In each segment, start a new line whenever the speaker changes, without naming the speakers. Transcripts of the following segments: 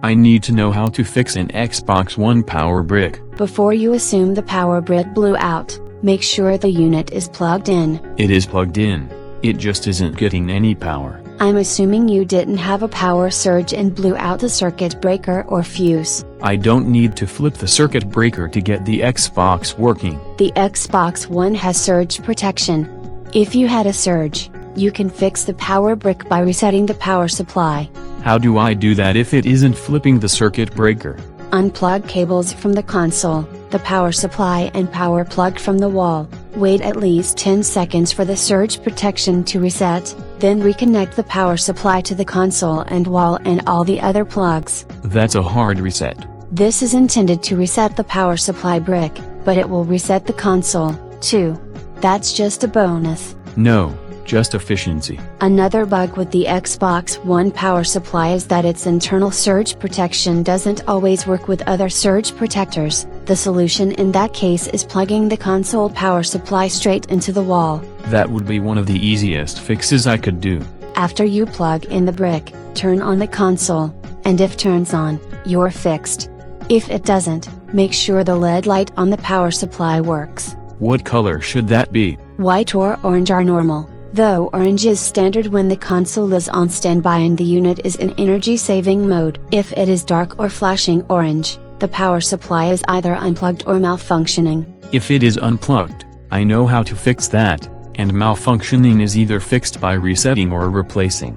I need to know how to fix an Xbox One power brick.
Before you assume the power brick blew out, make sure the unit is plugged in.
It is plugged in. It just isn't getting any power.
I'm assuming you didn't have a power surge and blew out the circuit breaker or fuse.
I don't need to flip the circuit breaker to get the Xbox working.
The Xbox One has surge protection. If you had a surge, you can fix the power brick by resetting the power supply.
How do I do that if it isn't flipping the circuit breaker?
Unplug cables from the console, the power supply and power plug from the wall. Wait at least 10 seconds for the surge protection to reset, then reconnect the power supply to the console and wall and all the other plugs.
That's a hard reset.
This is intended to reset the power supply brick, but it will reset the console, too. That's just a bonus.
No, just efficiency.
Another bug with the Xbox One power supply is that its internal surge protection doesn't always work with other surge protectors. The solution in that case is plugging the console power supply straight into the wall.
That would be one of the easiest fixes I could do.
After you plug in the brick, turn on the console, and if turns on, you're fixed. If it doesn't, make sure the LED light on the power supply works.
What color should that be?
White or orange are normal, though orange is standard when the console is on standby and the unit is in energy-saving mode. If it is dark or flashing orange, the power supply is either unplugged or malfunctioning.
If it is unplugged, I know how to fix that, and malfunctioning is either fixed by resetting or replacing.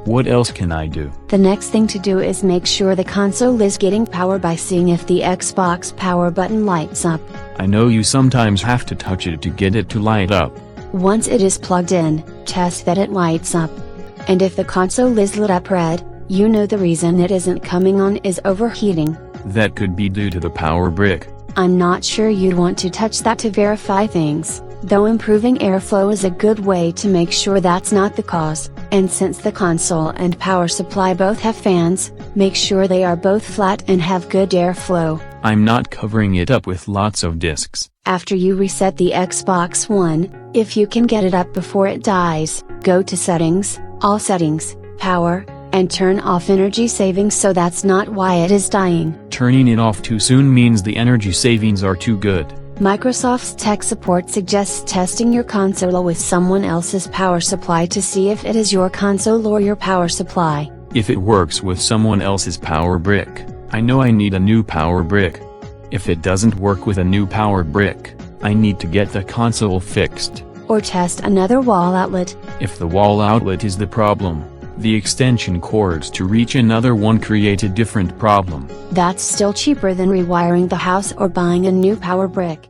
What else can I do?
The next thing to do is make sure the console is getting power by seeing if the Xbox power button lights up.
I know you sometimes have to touch it to get it to light up.
Once it is plugged in, test that it lights up. And if the console is lit up red, you know the reason it isn't coming on is overheating.
That could be due to the power brick.
I'm not sure you'd want to touch that to verify things, though improving airflow is a good way to make sure that's not the cause. And since the console and power supply both have fans, make sure they are both flat and have good airflow.
I'm not covering it up with lots of discs.
After you reset the Xbox One, if you can get it up before it dies, go to Settings, All Settings, Power, and turn off energy savings so that's not why it is dying.
Turning it off too soon means the energy savings are too good.
Microsoft's tech support suggests testing your console with someone else's power supply to see if it is your console or your power supply.
If it works with someone else's power brick, I know I need a new power brick. If it doesn't work with a new power brick, I need to get the console fixed.
Or test another wall outlet.
If the wall outlet is the problem, the extension cords to reach another one create a different problem.
That's still cheaper than rewiring the house or buying a new power brick.